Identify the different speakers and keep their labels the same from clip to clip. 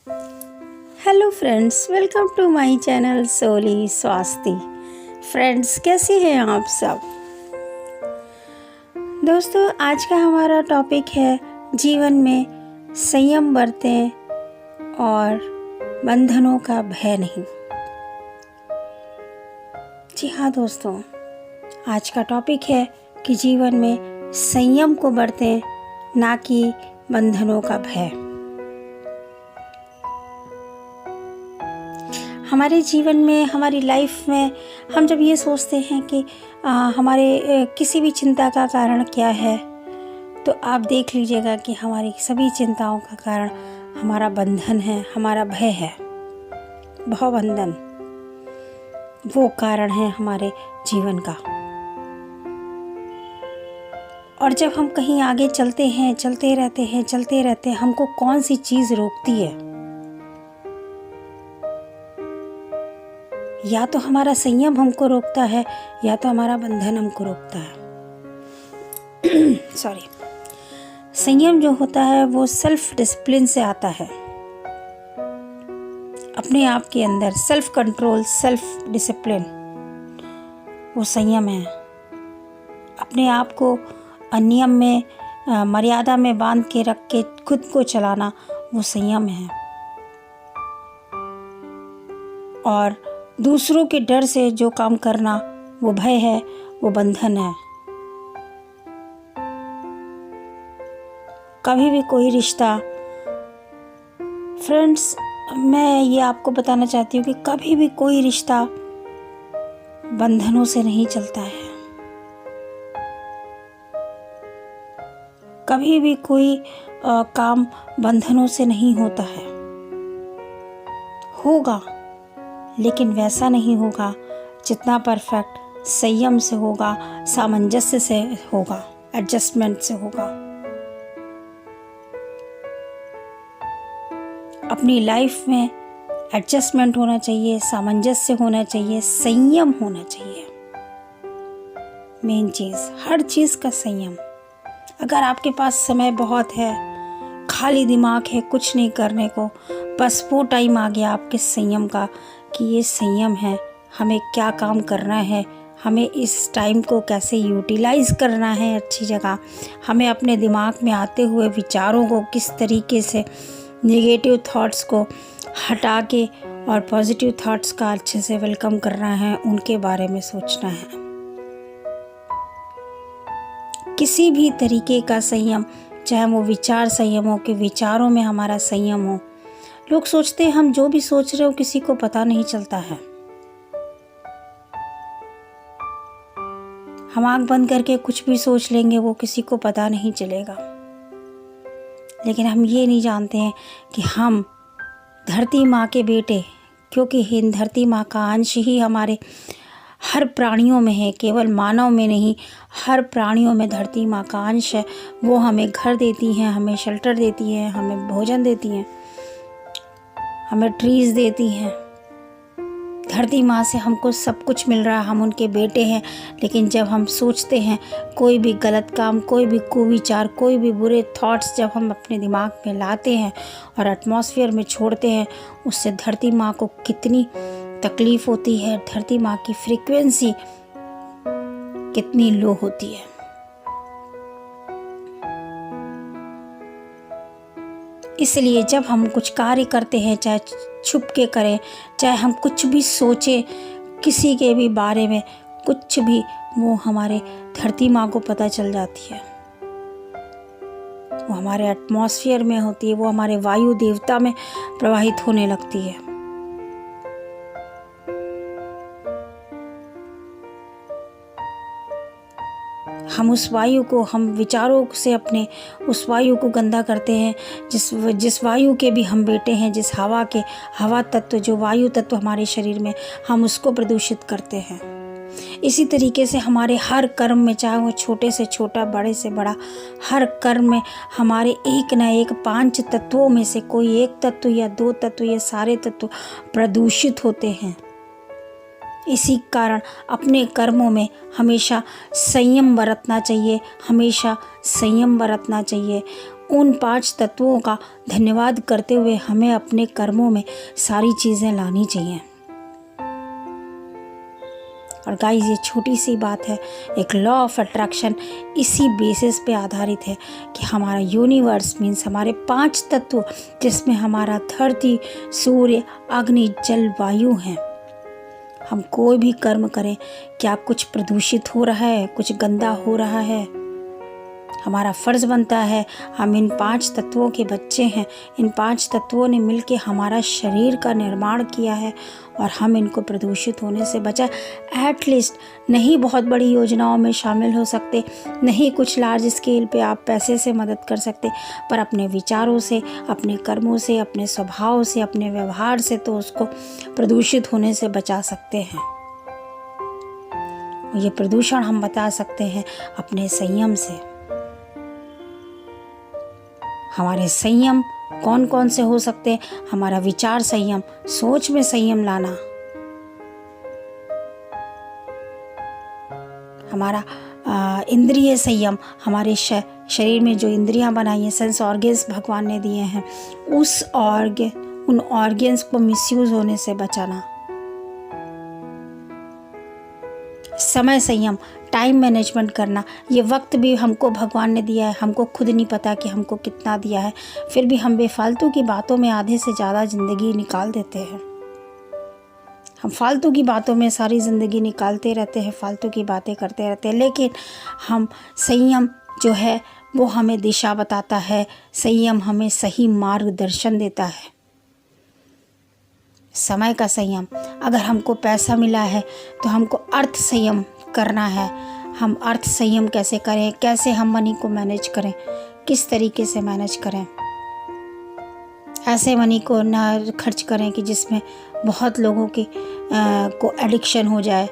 Speaker 1: Hello friends, welcome to my channel Soli Swasti. Friends, कैसे हैं आप सब? दोस्तों, आज का हमारा टॉपिक है जीवन में संयम बरतें और बंधनों का भय नहीं। जी हाँ दोस्तों, आज का टॉपिक है कि जीवन में संयम को बरतें, ना कि बंधनों का भय। हमारे जीवन में, हमारी लाइफ में हम जब ये सोचते हैं कि हमारे किसी भी चिंता का कारण क्या है, तो आप देख लीजिएगा कि हमारी सभी चिंताओं का कारण हमारा बंधन है, हमारा भय है। भवबंधन वो कारण है हमारे जीवन का। और जब हम कहीं आगे चलते हैं, चलते रहते हैं, हमको कौन सी चीज़ रोकती है? या तो हमारा संयम हमको रोकता है, या तो हमारा बंधन हमको रोकता है। सॉरी। संयम जो होता है वो सेल्फ डिसिप्लिन से आता है। अपने आप के अंदर सेल्फ कंट्रोल, सेल्फ डिसिप्लिन, वो संयम है। अपने आप को नियम में, मर्यादा में बांध के रख के खुद को चलाना, वो संयम है। और दूसरों के डर से जो काम करना, वो भय है, वो बंधन है। कभी भी कोई रिश्ता, फ्रेंड्स, मैं ये आपको बताना चाहती हूँ कि कभी भी कोई रिश्ता बंधनों से नहीं चलता है। कभी भी कोई काम बंधनों से नहीं होता है। होगा, लेकिन वैसा नहीं होगा जितना परफेक्ट संयम से होगा, सामंजस्य से होगा, एडजस्टमेंट से होगा। अपनी लाइफ में एडजस्टमेंट होना चाहिए, सामंजस्य होना चाहिए, संयम होना चाहिए। मेन चीज़, हर चीज़ का संयम। अगर आपके पास समय बहुत है, खाली दिमाग है कुछ नहीं करने को, बस वो टाइम आ गया आपके संयम का कि ये संयम है, हमें क्या काम करना है, हमें इस टाइम को कैसे यूटिलाइज़ करना है अच्छी जगह, हमें अपने दिमाग में आते हुए विचारों को किस तरीके से, नेगेटिव थॉट्स को हटा के और पॉजिटिव थॉट्स का अच्छे से वेलकम करना है, उनके बारे में सोचना है। किसी भी तरीके का संयम, चाहे वो विचार संयम हो, कि विचारों में हमारा संयम हो। लोग सोचते हैं हम जो भी सोच रहे हो किसी को पता नहीं चलता है। हम आंख बंद करके कुछ भी सोच लेंगे, वो किसी को पता नहीं चलेगा। लेकिन हम ये नहीं जानते हैं कि हम धरती माँ के बेटे, क्योंकि इन धरती माँ का अंश ही हमारे हर प्राणियों में है, केवल मानव में नहीं, हर प्राणियों में धरती माँ का अंश है। वो हमें घर देती हैं, हमें शेल्टर देती हैं, हमें भोजन देती हैं, हमें ट्रीज देती हैं। धरती माँ से हमको सब कुछ मिल रहा है, हम उनके बेटे हैं। लेकिन जब हम सोचते हैं कोई भी गलत काम, कोई भी कुविचार, कोई भी बुरे थॉट्स जब हम अपने दिमाग में लाते हैं और एटमॉस्फेयर में छोड़ते हैं, उससे धरती माँ को कितनी तकलीफ़ होती है, धरती माँ की फ्रीक्वेंसी कितनी लो होती है। इसलिए जब हम कुछ कार्य करते हैं, चाहे छुप के करें, चाहे हम कुछ भी सोचें किसी के भी बारे में, कुछ भी, वो हमारे धरती माँ को पता चल जाती है। वो हमारे एटमॉस्फेयर में होती है, वो हमारे वायु देवता में प्रवाहित होने लगती है। हम उस वायु को, हम विचारों से अपने उस वायु को गंदा करते हैं, जिस वायु के भी हम बेटे हैं, जिस हवा के, हवा तत्व, जो वायु तत्व हमारे शरीर में, हम उसको प्रदूषित करते हैं। इसी तरीके से हमारे हर कर्म में, चाहे वो छोटे से छोटा, बड़े से बड़ा, हर कर्म में हमारे एक न एक 5 तत्वों में से कोई एक तत्व या 2 तत्व या सारे तत्व प्रदूषित होते हैं। इसी कारण अपने कर्मों में हमेशा संयम बरतना चाहिए, हमेशा संयम बरतना चाहिए। उन 5 तत्वों का धन्यवाद करते हुए हमें अपने कर्मों में सारी चीज़ें लानी चाहिए। और गाइस, ये छोटी सी बात है, एक लॉ ऑफ अट्रैक्शन इसी बेसिस पे आधारित है कि हमारा यूनिवर्स मीन्स हमारे 5 तत्व, जिसमें हमारा धरती, सूर्य, अग्नि, जल, वायु हैं। हम कोई भी कर्म करें, क्या कुछ प्रदूषित हो रहा है, कुछ गंदा हो रहा है, हमारा फर्ज बनता है, हम इन 5 तत्वों के बच्चे हैं। इन 5 तत्वों ने मिलकर हमारा शरीर का निर्माण किया है और हम इनको प्रदूषित होने से बचाएं। एटलीस्ट नहीं बहुत बड़ी योजनाओं में शामिल हो सकते, नहीं कुछ लार्ज स्केल पे आप पैसे से मदद कर सकते, पर अपने विचारों से, अपने कर्मों से, अपने स्वभाव से, अपने व्यवहार से तो उसको प्रदूषित होने से बचा सकते हैं। ये प्रदूषण हम बता सकते हैं अपने संयम से। हमारे संयम कौन कौन से हो सकते हैं? हमारा विचार संयम, सोच में संयम लाना, हमारा इंद्रिय संयम, हमारे शरीर में जो इंद्रियां बनाई हैं, सेंस ऑर्गन्स भगवान ने दिए हैं, उन ऑर्गन्स को मिसयूज होने से बचाना। समय संयम, टाइम मैनेजमेंट करना। ये वक्त भी हमको भगवान ने दिया है, हमको खुद नहीं पता कि हमको कितना दिया है, फिर भी हम बेफालतू की बातों में आधे से ज़्यादा ज़िंदगी निकाल देते हैं। हम फालतू की बातों में सारी ज़िंदगी निकालते रहते हैं, फालतू की बातें करते रहते हैं, लेकिन हम संयम जो है वो हमें दिशा बताता है, संयम हमें सही मार्गदर्शन देता है। समय का संयम, अगर हमको पैसा मिला है तो हमको अर्थ संयम करना है। हम अर्थ संयम कैसे करें, कैसे हम मनी को मैनेज करें, किस तरीके से मैनेज करें। ऐसे मनी को ना खर्च करें कि जिसमें बहुत लोगों की को एडिक्शन हो जाए।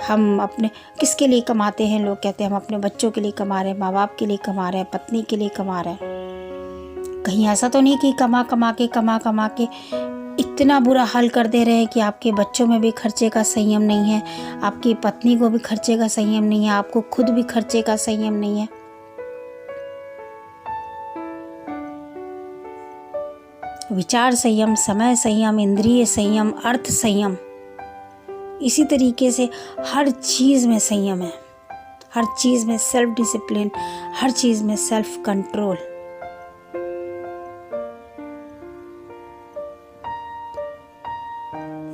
Speaker 1: हम अपने किसके लिए कमाते हैं? लोग कहते हैं हम अपने बच्चों के लिए कमा रहे हैं, माँ बाप के लिए कमा रहे हैं, पत्नी के लिए कमा रहे हैं। कहीं ऐसा तो नहीं कि कमा कमा के इतना बुरा हाल कर दे रहे हैं कि आपके बच्चों में भी खर्चे का संयम नहीं है, आपकी पत्नी को भी खर्चे का संयम नहीं है, आपको खुद भी खर्चे का संयम नहीं है। विचार संयम, समय संयम, इंद्रिय संयम, अर्थ संयम, इसी तरीके से हर चीज़ में संयम है, हर चीज़ में सेल्फ डिसिप्लिन, हर चीज़ में सेल्फ कंट्रोल।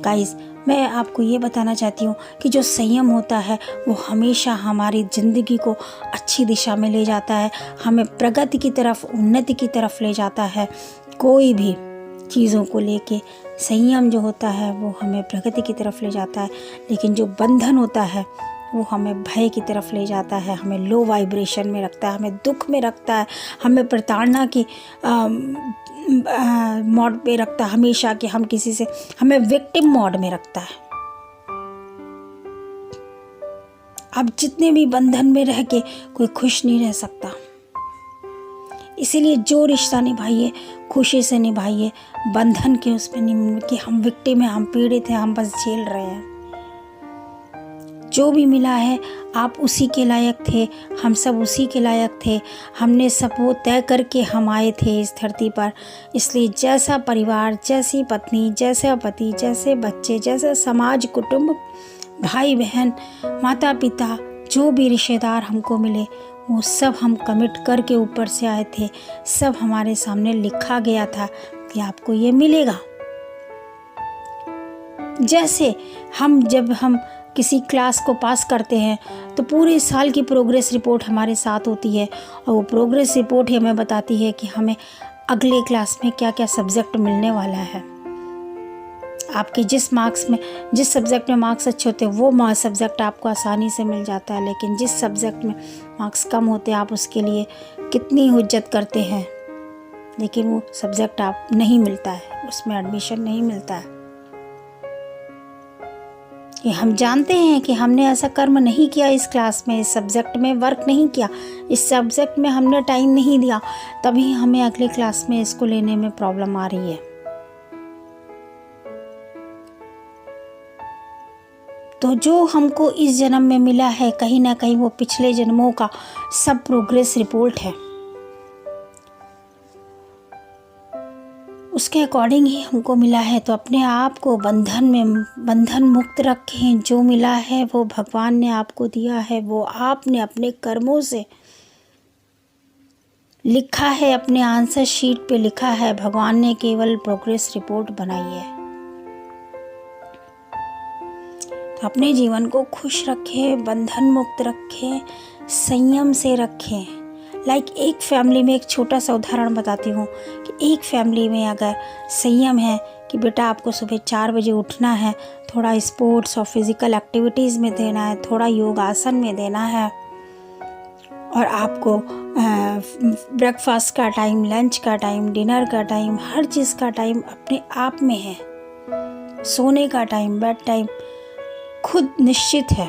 Speaker 1: गाइस, मैं आपको ये बताना चाहती हूँ कि जो संयम होता है वो हमेशा हमारी ज़िंदगी को अच्छी दिशा में ले जाता है, हमें प्रगति की तरफ, उन्नति की तरफ ले जाता है। कोई भी चीज़ों को लेके संयम जो होता है वो हमें प्रगति की तरफ ले जाता है, लेकिन जो बंधन होता है वो हमें भय की तरफ ले जाता है, हमें लो वाइब्रेशन में रखता है, हमें दुख में रखता है, हमें प्रताड़ना की मोड पे रखता है हमेशा, कि हम किसी से, हमें विक्टिम मोड में रखता है। अब जितने भी बंधन में रह के कोई खुश नहीं रह सकता, इसीलिए जो रिश्ता निभाइए खुशी से निभाइए, बंधन के उसमें नहीं कि हम विक्टिम हैं, हम पीड़ित हैं, हम बस झेल रहे हैं। जो भी मिला है आप उसी के लायक थे, हम सब उसी के लायक थे, हमने सब वो तय करके हम आए थे इस धरती पर। इसलिए जैसा परिवार, जैसी पत्नी, जैसा पति, जैसे बच्चे, जैसा समाज, कुटुंब, भाई बहन, माता पिता, जो भी रिश्तेदार हमको मिले वो सब हम कमिट करके ऊपर से आए थे। सब हमारे सामने लिखा गया था कि आपको ये मिलेगा। जैसे जब हम किसी क्लास को पास करते हैं तो पूरे साल की प्रोग्रेस रिपोर्ट हमारे साथ होती है, और वो प्रोग्रेस रिपोर्ट ही हमें बताती है कि हमें अगले क्लास में क्या क्या सब्जेक्ट मिलने वाला है। आपके जिस सब्जेक्ट में मार्क्स अच्छे होते हैं वो सब्जेक्ट आपको आसानी से मिल जाता है, लेकिन जिस सब्जेक्ट में मार्क्स कम होते हैं आप उसके लिए कितनी हुज्जत करते हैं, लेकिन वो सब्जेक्ट आप नहीं मिलता है, उसमें एडमिशन नहीं मिलता है। ये हम जानते हैं कि हमने ऐसा कर्म नहीं किया, इस क्लास में, इस सब्जेक्ट में वर्क नहीं किया, इस सब्जेक्ट में हमने टाइम नहीं दिया, तभी हमें अगले क्लास में इसको लेने में प्रॉब्लम आ रही है। तो जो हमको इस जन्म में मिला है कहीं ना कहीं वो पिछले जन्मों का सब प्रोग्रेस रिपोर्ट है। उसके अकॉर्डिंग ही हमको मिला है, तो अपने आप को बंधन मुक्त रखें। जो मिला है वो भगवान ने आपको दिया है, वो आपने अपने कर्मों से लिखा है, अपने आंसर शीट पे लिखा है। भगवान ने केवल प्रोग्रेस रिपोर्ट बनाई है। तो अपने जीवन को खुश रखें, बंधन मुक्त रखें, संयम से रखें। एक फैमिली में एक छोटा सा उदाहरण बताती हूँ कि एक फैमिली में अगर संयम है कि बेटा आपको सुबह 4 बजे उठना है, थोड़ा स्पोर्ट्स और फिज़िकल एक्टिविटीज़ में देना है, थोड़ा योगासन में देना है, और आपको ब्रेकफास्ट का टाइम, लंच का टाइम, डिनर का टाइम, हर चीज़ का टाइम अपने आप में है, सोने का टाइम, बेड टाइम खुद निश्चित है,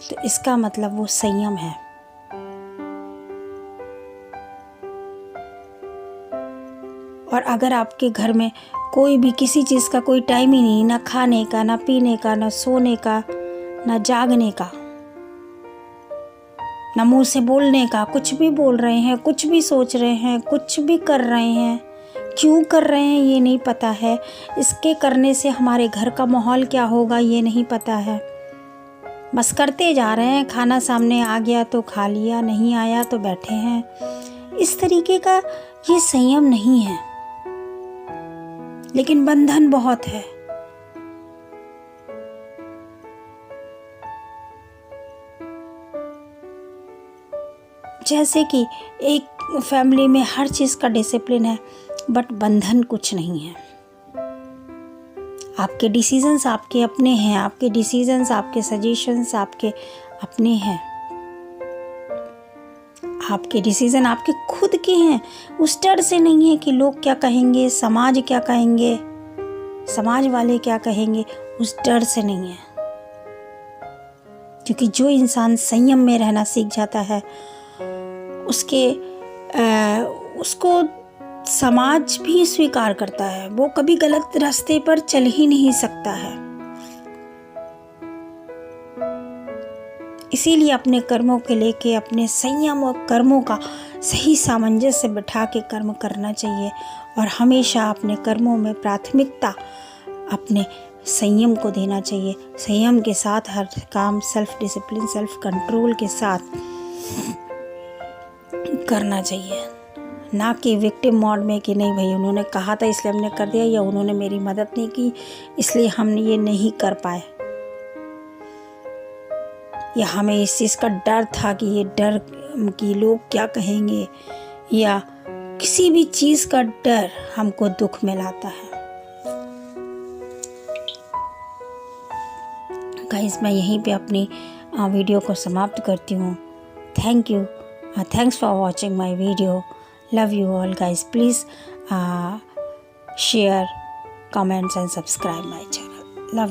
Speaker 1: तो इसका मतलब वो संयम है। और अगर आपके घर में कोई भी किसी चीज़ का कोई टाइम ही नहीं, ना खाने का, ना पीने का, ना सोने का, ना जागने का, ना मुंह से बोलने का, कुछ भी बोल रहे हैं, कुछ भी सोच रहे हैं, कुछ भी कर रहे हैं, क्यों कर रहे हैं ये नहीं पता है, इसके करने से हमारे घर का माहौल क्या होगा ये नहीं पता है, बस करते जा रहे हैं। खाना सामने आ गया तो खा लिया, नहीं आया तो बैठे हैं। इस तरीके का ये संयम नहीं है, लेकिन बंधन बहुत है। जैसे कि एक फैमिली में हर चीज़ का डिसिप्लिन है, बट बंधन कुछ नहीं है। आपके डिसीजंस आपके अपने हैं, आपके डिसीजंस, आपके सजेशंस आपके अपने हैं, आपके डिसीजन आपके खुद के हैं। उस डर से नहीं है कि लोग क्या कहेंगे, समाज क्या कहेंगे, समाज वाले क्या कहेंगे, उस डर से नहीं है। क्योंकि जो इंसान संयम में रहना सीख जाता है, उसको समाज भी स्वीकार करता है, वो कभी गलत रास्ते पर चल ही नहीं सकता है। इसीलिए अपने कर्मों के लेके अपने संयम और कर्मों का सही सामंजस्य बिठा के कर्म करना चाहिए, और हमेशा अपने कर्मों में प्राथमिकता अपने संयम को देना चाहिए। संयम के साथ हर काम सेल्फ डिसिप्लिन, सेल्फ कंट्रोल के साथ करना चाहिए, ना कि विक्टिम मोड में कि नहीं भाई उन्होंने कहा था इसलिए हमने कर दिया, या उन्होंने मेरी मदद नहीं की इसलिए हम ये नहीं कर पाए, या हमें इस चीज़ का डर था कि ये डर कि लोग क्या कहेंगे, या किसी भी चीज़ का डर हमको दुख में लाता है। गाइस, मैं यहीं पे अपनी वीडियो को समाप्त करती हूँ। Thank you, thanks for watching my video. Love you all guys. Please share, comments and subscribe my channel. Love you.